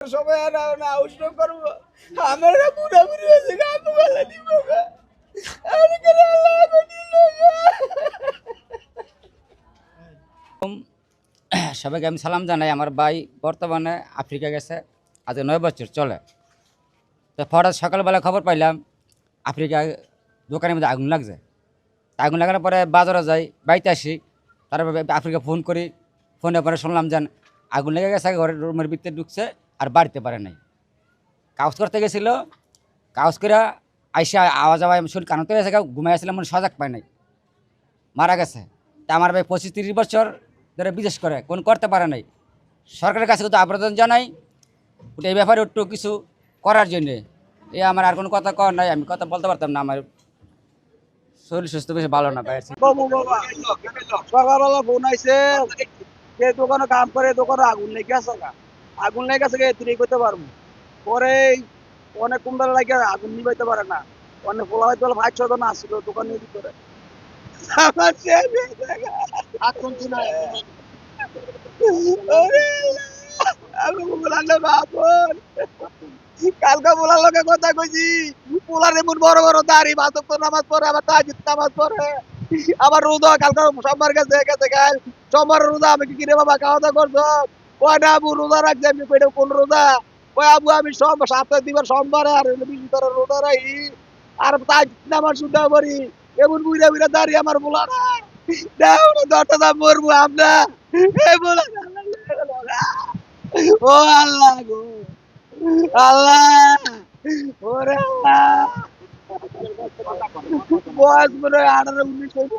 সবাই না উষ্ণ করবো আমার পুরাপুরি হয়েছে কাপু গলা দিব সবাইকে আমি সালাম জানাই। আমার ভাই বর্তমানে আফ্রিকা গেছে, আজ 9 বছর চলে। তো হঠাৎ সকালবেলা খবর পাইলাম আফ্রিকায় দোকানের মধ্যে আগুন লাগছে। তা আগুন লাগানোর পরে বাজারে যাই, বাড়িতে আসি, তারপরে আফ্রিকা ফোন করি। ফোনে পরে শুনলাম যে আগুন লেগে গেছে, ঘরের রুমের ভিতরে ঢুকছে আর বাড়িতে পারে নাই। কাগজ করতে গেছিল, কাগজ করে আইসা আওয়াজ আওয়াজ শরীর কানতে গেছে, ঘুমাই আসছিলাম, মনে সজাগ পায় নাই, মারা গেছে। তা আমার ভাই 25-30 বছর ধরে বিশেষ করে কোন করতে পারে নাই। সরকারের কাছে কিন্তু আবেদন জানাই এই ব্যাপারে একটু কিছু করার জন্যে। আমার আর কোনো কথা কর নাই, আমি কথা বলতে পারতাম না, আমার শরীর সুস্থ বেশি ভালো না ভাই। সকালবেলা ফোন আইছে যে দোকানে কাম করে দোকানে আগুন লেগে আছে আগুন লেগে আছে তুই করতে পারবো পরে অনেক কুম্বাল লাগে আগুন নিবাইতে পারে না অনেক পোলা হয়তো 5-6 জন আসছিল দোকানের ভিতরে আমার শেষ হয়ে যায়। ওরে আল্লাহ, আমি বলালে বাপন কালকে বলার লগে কথা কইছি পোলার এমন বড় বড় দাড়ি মাতক তো নামাজ পড়ে আবার তাহাজ্জুদ নামাজ পড়ে আবার রোজা কালকে সোমবার গেছে গেছে কাল সোমবার রোজা আমি কি কিরে বাবা খাওয়া দাওয়া করছো কয় না আবু রোজা রাখছি আমি কইটা কোন রোজা কয় আবু আমি সপ্তাহে দিবার সোমবারে আর ভিতরে রোজা রাখি আর তাহাজ্জুদ নামাজ শুদ্ধ করি এমন বুইরা বুইরা দাড়ি আমার বলা না দাও না দরটা দাম মরবো আমরা এই বলা ও আল্লাহ গো আল্লাহ ওরে আল্লাহ বয়স মনে হয় 18-19 হইতো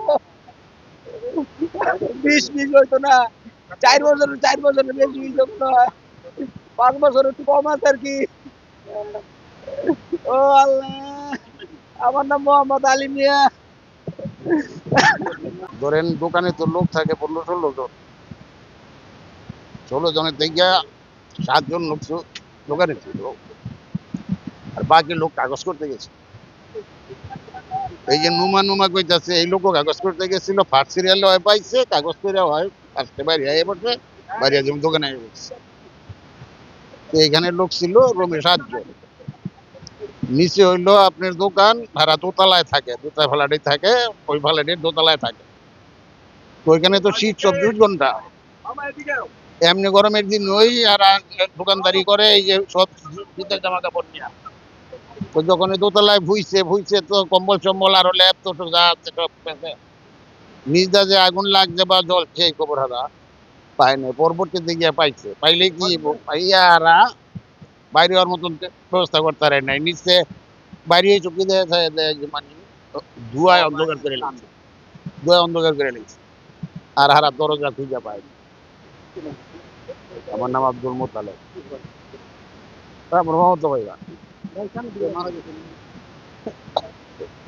20 হইতো না 4 বছরের বেশি হইতো মনে হয় 5 বছর একটু কম আছে আর কি ও আল্লাহ আমার নাম মোহাম্মদ আলী মিয়া ধরেন দোকানে তো লোক থাকে 15-16 জন, 16 জনের থেকে 7 জন লোক দোকানে ছিল আর বাকি লোক কাগজ করতে গেছে। এই যে নুমা নুমা কইতাছে এই লোকও কাগজ করতে গেছিল, ফার্স্ট সিরিয়াল হয় পাইছে, কাগজ করে হয় ফার্স্টে বাইরে আইয়ে পড়ছে, বাইরে যেমন দোকানে আইয়ে পড়ছে। তো এখানে লোক ছিল রমেশ 8 জন। নিচে হইলো আপনার দোকান, ভাড়া দোতলায় থাকে, দোতলা ফ্ল্যাটে থাকে, ওই ফ্ল্যাটের দোতলায় থাকে। তো ওইখানে তো শীত 24 ঘন্টা, এমনি গরমের দিন ওই আর দোকানদারি করে এই যে সব শীতের জামা কাপড় নিয়ে। তো যখন দোতলায় ভুইছে তো কম্বল চম্বল আরো ল্যাপ তো যা আছে সব নিজদা যে আগুন লাগছে বা জ্বলছে এই খবর হারা পায় না। পরবর্তীতে গিয়ে পাইছে, পাইলে কি পাইয়ারা বাইরে হওয়ার মতন ব্যবস্থা করতে পারে নাই, নিচে বাইরে চুকি দেয় মানে ধোঁয়ায় অন্ধকার করে লাগছে, ধোঁয়ায় অন্ধকার করে লাগছে আর হারা দরজা খুঁজে পায়। আমার নাম আব্দুল মোতালেব। তারপর মমতা ভাইরা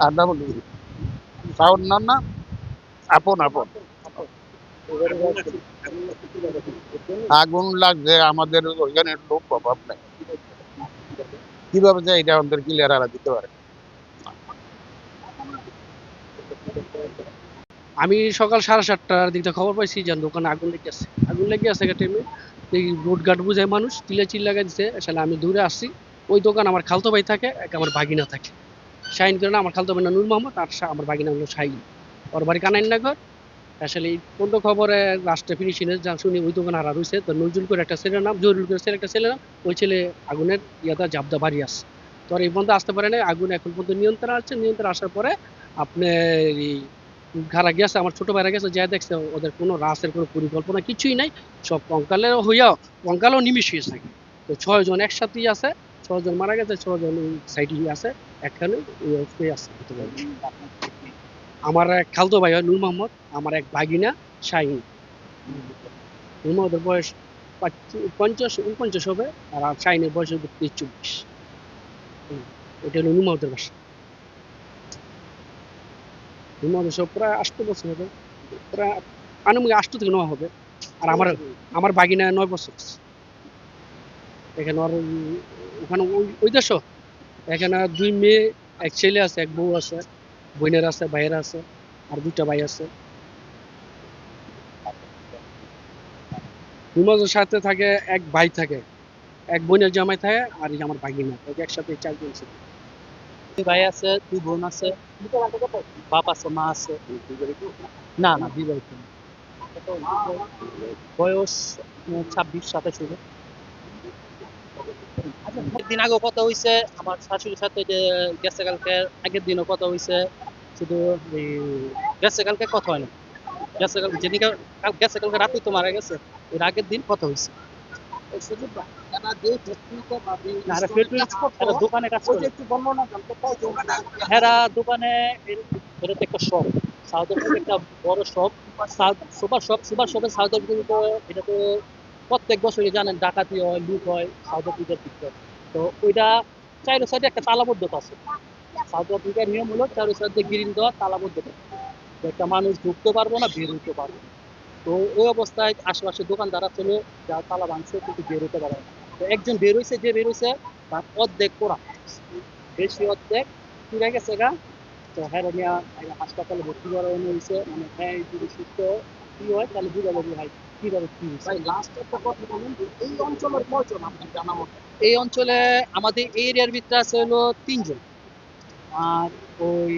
আড্ডা বলি সাউন্ড না আপন আপন আগুন লাগছে আমাদের ওইখানে লোক প্রভাব নাই, কিভাবে যে এটা আমাদের ক্লিয়ার হারা দিতে পারে। আমি সকাল 7:30টার দিকটা খবর পাইছি যে দোকানে আগুন লেগে আছে একটা টাইমে এই রোড গার্ড বুঝায় মানুষ চিল্লা দিচ্ছে। আসলে আমি দূরে আসছি, ওই দোকান আমার খালতো ভাই থাকে, এক আমার ভাগিনা থাকে। শাহিন করে না, আমার খালতো ভাই না নূর মোহাম্মদ, আর আমার ভাগিনা হলো শাহিন, ওর বাড়ি কানাইনগর। আসলে এই পর্যন্ত খবরে লাস্টে ফিনিশিংয়ে যা শুনি ওই দোকান হারা রয়েছে। তো নজরুল করে একটা ছেলের নাম, জহিরুল করে একটা ছেলের নাম, ওই ছেলে আগুনের ইয়াদা জাবদা বাড়ি আসছে। তো আর এই পর্যন্ত আসতে পারে না, আগুন এখন পর্যন্ত নিয়ন্ত্রণ আসার পরে আপনার এই ঘাড়া গেছে, আমার ছোট ভাইরা গেছে, যা দেখছে ওদের কোনো রাসের কোনো পরিকল্পনা কিছুই নাই, সব কঙ্কালের হইয়াও কঙ্কালও নিমিশ হয়েছে থাকে। তো 6 জন একসাথেই আছে, 6 জন মারা গেছে, 6 জন ওই সাইডে আছে, একখানে আছে। আমার এক খালতো ভাই হয় নূর মোহাম্মদ, আমার এক ভাগিনা শাহিন। নূর মোহাম্মদের বয়স 50-49 হবে, আর শাহিনের বয়স হবে 23-24। এটা হলো নূর মোহাম্মদের বাসা। নূর মোহাম্মদের সব প্রায় 8 বছর হবে, প্রায় আনুমানিক 8 থেকে 9 হবে। আর আমার ভাগিনা 9 বছর। এখানে আর ওখানে ওই দেশ এখানে 2 মেয়ে, এক ছেলে আছে, এক বউ আছে, বোনের আছে, ভাইয়ের আছে, আর 2টা ভাই আছে। হিমাজের সাথে থাকে এক ভাই থাকে, এক বোনের জামাই থাকে আর এই যে আমার ভাগিনা, ওই যে একসাথে 4 জন ছিল। 2 ভাই আছে, 2 বোন আছে, বাপ আছে, মা আছে। না না বিবাহিত না। বয়স 26-27 হবে। দিন আগেও কথা হইছে আমার শাশুড়ির সাথে, যে গেছে কালকে, আগের দিনও কথা হইছে। শুধু এই গেছে কালকে কথা হয় না, গেছে কালকে যেদিনকে গেছে কালকে রাতে তো মারা গেছে, এর আগের দিন কথা হইছে। না, এরা দোকানে কাজ করে। এরা দোকানে এটা তো একটা শপ, সাউথ আফ্রিকার একটা বড় শপ, সুপার শপের সাউথ আফ্রিকা। এটা তো প্রত্যেক বছরই জানেন ডাকাতি হয়, লুট হয় সাউথ আফ্রিকার দিকে। তো ওইটা চাইরো সাইডে একটা তালাবদ্ধতা আছে। সাউথ আফ্রিকার নিয়ম হলো চাইরো সাইডে গ্রিল দেওয়া, তালাবদ্ধতা, তো একটা মানুষ ঢুকতে পারবো না, বের হইতে পারবো না। তো ওই অবস্থায় আশেপাশে দোকানদার ছিল, যা তালা ভাঙছে কিন্তু বের হইতে পারে না। তো একজন বের হইছে, যে বের হইছে তার অর্ধেক পোড়া, বেশি অর্ধেক পুড়ে গেছে গা। তো হ্যাঁ নিয়ে হাসপাতালে ভর্তি করা হয়েছে। মানে হ্যাঁ যদি সুস্থ কি হয় তাহলে বুঝা যাবে ভাই কিভাবে কি হয়েছে। এই অঞ্চলে আমাদের এই এরিয়ার ভিতরে আছে হলো 3 জন, আর ওই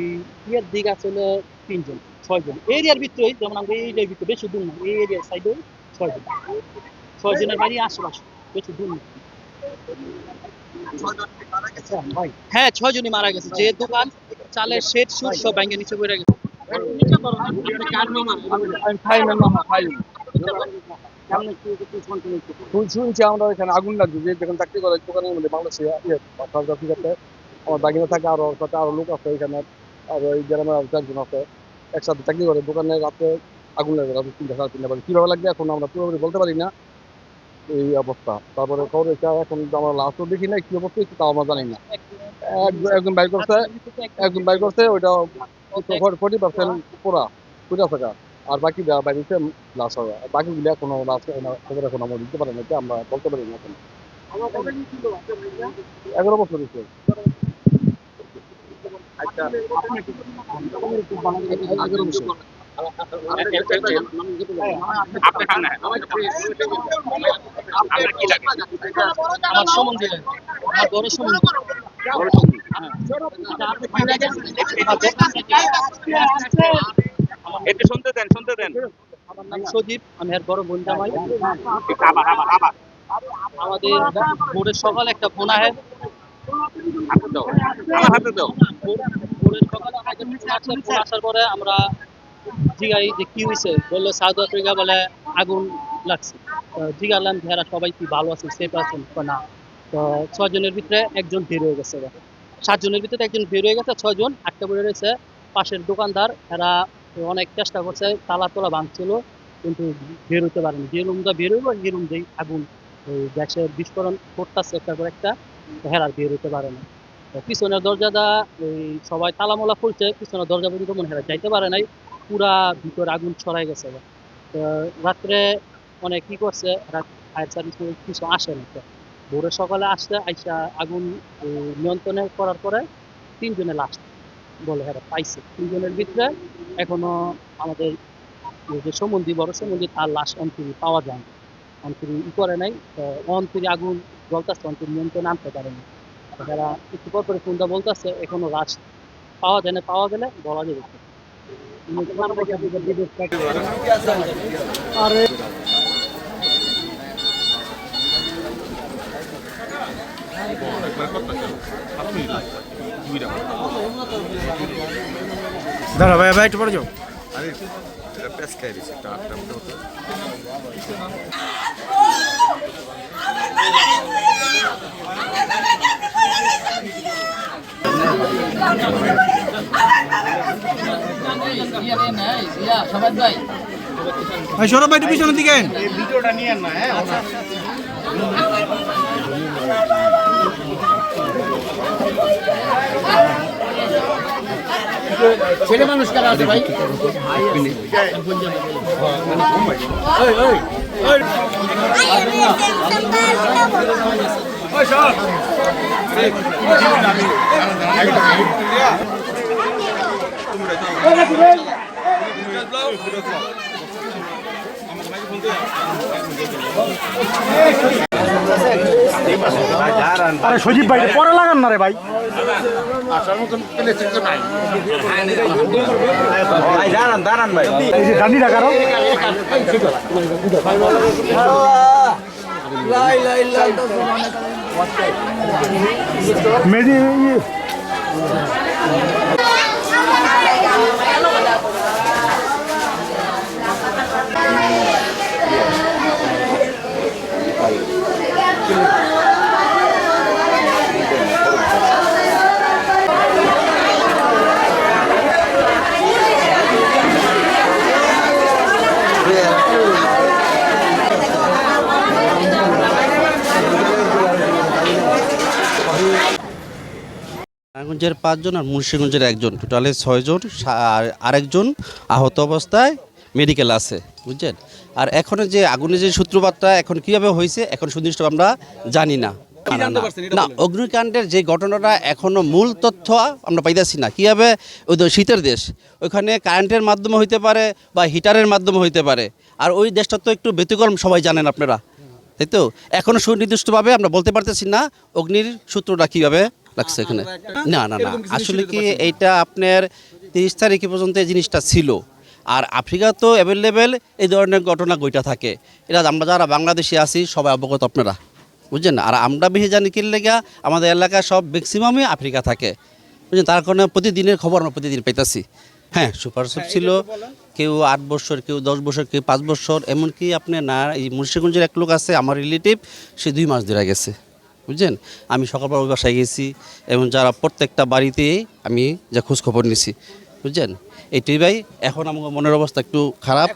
ইয়ের দিক আছে হলো 3 জন, 6 জন। এরিয়ার ভিতরেই, যেমন আমরা এই এরিয়ার ভিতরে বেশি দূর না, এই এরিয়ার সাইডে 6 জন, 6 জনের বাড়ি আশেপাশে, বেশি দূর না। ভাই হ্যাঁ 6 জনই মারা গেছে। যে দোকান চালের শেড সুদ সব ভেঙে নিচে পড়ে গেছে। শুনছি আমরা এখানে আগুন লাগছে, যে যেখানে চাকরি করে দোকানের মধ্যে বাংলাদেশে সাউথ আফ্রিকাতে আমার বাগিনা থাকে, আরো সাথে আরো লোক আছে এখানে, আর এই গ্রামের আরো 4 জন আছে একসাথে চাকরি করে। দোকানে রাতে আগুন লাগে, রাতে 3টা 3:30 বাজে। কিভাবে লাগবে এখন আমরা পুরোপুরি বলতে পারি না, এই অবস্থা। তারপরে খবর হয়েছে এখন আমরা লাস্টও দেখি না কি অবস্থা হচ্ছে, তাও আমরা জানি না। একজন বাইক করছে ওইটা 40% পুরা পুরা থাকা, আর বাকি বাইরে লাশ হবে। বাকি গুলা কোনো লাশ খবর এখন আমরা দিতে পারি না, এটা আমরা বলতে পারি না এখন। 11 বছর হয়েছে। 11 বছর। আমার সম্বন্ধে, আমার বড় সম্বন্ধে। একটু শুনতে দেন। আমার নাম সজীব, আমি আর বড় বোন জামাই। আমাদের ভোরের সকালে একটা ফোন আহে, হাতে দাও। ভোরের সকালে আমাদের ফোন আসার পরে আমরা জিগাই যে কি হয়েছে, বললো সাউথ আফ্রিকা বলে আগুন লাগছে। জিগালাম যারা সবাই কি ভালো আছে, সেফ আছেন না। তো 6 জনের ভিতরে একজন বের হয়ে গেছে, 7 জনের ভিতরে একজন বের হয়ে গেছে, 6 জন আটকা পড়ে রয়েছে। পাশের দোকানদার এরা অনেক চেষ্টা করছে, তালা তোলা ভাঙছিল, কিন্তু বের হতে পারেনি। যে রুমটা বের হইব এই রুম দিয়ে আগুন, ওই গ্যাসের বিস্ফোরণ করতেছে একটার পর একটা, হেরা বের হতে পারে না। পিছনের দরজাটা ওই সবাই তালামোলা খুলছে, পিছনের দরজা পর্যন্ত মনে হয় যাইতে পারে নাই, পুরা ভিতরে আগুন ছড়াই গেছে। তো রাত্রে অনেক কি করছে, ফায়ার সার্ভিস কিছু আসে না। ভোরের সকালে আসছে, আইসা আগুন নিয়ন্ত্রণে করার পরে 3 জনের লাশ বলে হেরা পাইছে। 3 জনের ভিতরে এখনো আমাদের যে সম্বন্ধী, বড় সম্বন্ধী, তার লাশ অন্তরি পাওয়া যায় না, অন্তরি করে নাই। অন্তরি আগুন জ্বলতেছে, অন্তরি নিয়ন্ত্রণে আনতে পারে না। যারা একটু পর পরে ফোনটা বলতেছে এখনো লাশ পাওয়া যায় না, পাওয়া গেলে বলা যাবে। আরে দাঁড়া ভাই ভাই একটু পরে যাও। সৌরভ ভাই একটু পিছনের দিকে ভিডিওটা নিয়ে না। হ্যাঁ ছেলে মানুষ কারা আছে ভাই? আরে সজীব ভাই পরে লাগান না রে ভাই আসার মতন প্লেসিং তো নাই এই যে ডান্ডিটা কারো মেজি নারায়ণগঞ্জের 5 জন আর মুন্সিগঞ্জের 1 জন, টোটালে 6 জন। আর আরেকজন আহত অবস্থায় মেডিকেল আছে, বুঝছেন। আর এখন যে আগুনের যে সূত্রপাতটা এখন কীভাবে হয়েছে এখন সুনির্দিষ্ট আমরা জানি না। না, অগ্নিকাণ্ডের যে ঘটনাটা এখনো মূল তথ্য আমরা পাইতেছি না। কীভাবে ওই তো শীতের দেশ, ওইখানে কারেন্টের মাধ্যমে হইতে পারে বা হিটারের মাধ্যমে হইতে পারে। আর ওই দেশটা তো একটু ব্যতিক্রম, সবাই জানেন আপনারা, তাই তো। এখনো সুনির্দিষ্টভাবে আমরা বলতে পারতেছি না অগ্নির সূত্রটা কীভাবে লাগছে এখানে। না না না, আসলে কি এইটা আপনার 30 তারিখে পর্যন্ত এই জিনিসটা ছিল। আর আফ্রিকা তো অ্যাভেলেবেল এই ধরনের ঘটনা ঘটা থাকে। এটা আমরা যারা বাংলাদেশে আছি সবাই অবগত আপনারা, বুঝছেন। আর আমরা বেশি জানি কি লেগা আমাদের এলাকায় সব ম্যাক্সিমামই আফ্রিকা থাকে, বুঝছেন। তার কারণে প্রতিদিনের খবর আমরা প্রতিদিন পাইতেছি। হ্যাঁ, সুপারশপ ছিল, কেউ 8 বছর, কেউ 10 বছর, কেউ 5 বছর। এমনকি আপনি না, এই মুন্সিগঞ্জের এক লোক আছে আমার রিলেটিভ, সে 2 মাস ধরে গেছে, বুঝছেন। আমি সকালবেলা ওই বাসায় গেছি এবং যারা প্রত্যেকটা বাড়িতে আমি যা খোঁজ খবর নিছি, বুঝছেন। এইটাই ভাই, এখন আমার মনের অবস্থা একটু খারাপ।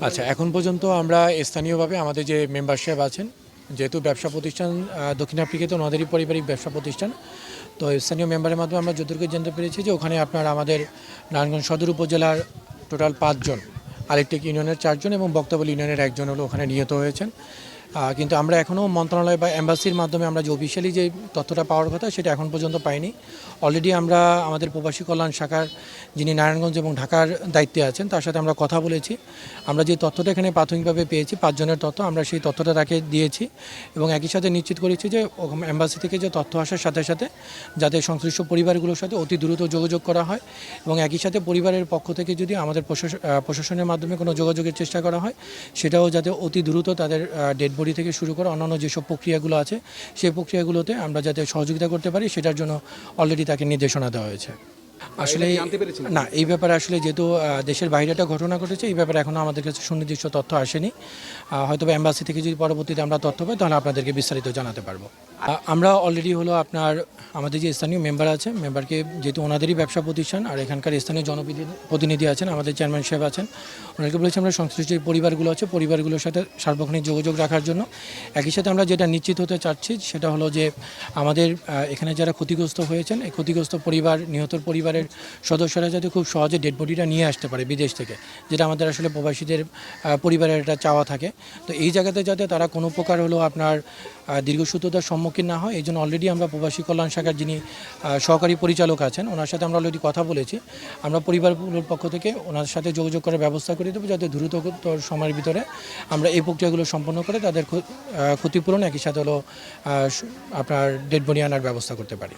আচ্ছা, এখন পর্যন্ত আমরা স্থানীয়ভাবে আমাদের যে মেম্বারশিপ আছেন, যেহেতু ব্যবসা প্রতিষ্ঠান দক্ষিণ আফ্রিকাতে ওনাদেরই পারিবারিক ব্যবসা প্রতিষ্ঠান, তো স্থানীয় মেম্বারের মাধ্যমে আমরা যতটুকু জানতে পেরেছি যে ওখানে আপনার আমাদের নারায়ণগঞ্জ সদর উপজেলার টোটাল 5 জন, আরেকটি ইউনিয়নের 4 জন এবং বক্তব্য ইউনিয়নের 1 জন হলো ওখানে নিহত হয়েছেন। কিন্তু আমরা এখনও মন্ত্রণালয় বা এম্বাসির মাধ্যমে আমরা যে অফিসিয়ালি যে তথ্যটা পাওয়ার কথা সেটা এখন পর্যন্ত পাইনি। অলরেডি আমরা আমাদের প্রবাসী কল্যাণ শাখার যিনি নারায়ণগঞ্জ এবং ঢাকার দায়িত্বে আছেন তার সাথে আমরা কথা বলেছি। আমরা যে তথ্যটা এখানে প্রাথমিকভাবে পেয়েছি 5 জনের তথ্য, আমরা সেই তথ্যটা তাকে দিয়েছি এবং একই সাথে নিশ্চিত করেছি যে এম্বাসি থেকে যে তথ্য আসার সাথে সাথে যাতে সংশ্লিষ্ট পরিবারগুলোর সাথে অতি দ্রুত যোগাযোগ করা হয় এবং একই সাথে পরিবারের পক্ষ থেকে যদি আমাদের প্রশাসনের মাধ্যমে কোনো যোগাযোগের চেষ্টা করা হয় সেটাও যাতে অতি দ্রুত তাদের ডেড বডি থেকে শুরু করে অন্যান্য যেসব প্রক্রিয়াগুলো আছে সেই প্রক্রিয়াগুলোতে আমরা যাতে সহযোগিতা করতে পারি সেটার জন্য অলরেডি তাকে নির্দেশনা দেওয়া হয়েছে। আসলে না, এই ব্যাপারে আসলে যেহেতু দেশের বাইরে একটা ঘটনা ঘটেছে এই ব্যাপারে এখনও আমাদের কাছে সুনির্দিষ্ট তথ্য আসেনি। হয়তো এম্বাসি থেকে যদি পরবর্তীতে আমরা তথ্য পাই তাহলে আপনাদেরকে বিস্তারিত জানাতে পারবো। আমরা অলরেডি হলো আপনার আমাদের যে স্থানীয় মেম্বার আছে, মেম্বারকে যেহেতু ওনাদেরই ব্যবসা প্রতিষ্ঠান আর এখানকার স্থানীয় জনপ্রতিনিধি আছেন, আমাদের চেয়ারম্যান সাহেব আছেন, ওনাকে বলেছি আমরা সংশ্লিষ্ট যে পরিবারগুলো আছে পরিবারগুলোর সাথে সার্বক্ষণিক যোগাযোগ রাখার জন্য। একই সাথে আমরা যেটা নিশ্চিত হতে চাচ্ছি সেটা হলো যে আমাদের এখানে যারা ক্ষতিগ্রস্ত হয়েছেন এই ক্ষতিগ্রস্ত পরিবার, নিহতর পরিবারের সদস্যরা যাতে খুব সহজে ডেড বডিটা নিয়ে আসতে পারে বিদেশ থেকে, যেটা আমাদের আসলে প্রবাসীদের পরিবারের একটা চাওয়া থাকে। তো এই জায়গাতে যাতে তারা কোনো প্রকার হলো আপনার দীর্ঘসূত্রতার সম্মুখীন না হয় এই জন্য অলরেডি আমরা প্রবাসী কল্যাণ শাখার যিনি সহকারী পরিচালক আছেন ওনার সাথে আমরা অলরেডি কথা বলেছি। আমরা পরিবারগুলোর পক্ষ থেকে ওনার সাথে যোগাযোগ করার ব্যবস্থা করে দেবো যাতে দ্রুততর সময়ের ভিতরে আমরা এই প্রক্রিয়াগুলো সম্পন্ন করে তাদের ক্ষতিপূরণ একই সাথে হলো আপনার ডেড বডি আনার ব্যবস্থা করতে পারি।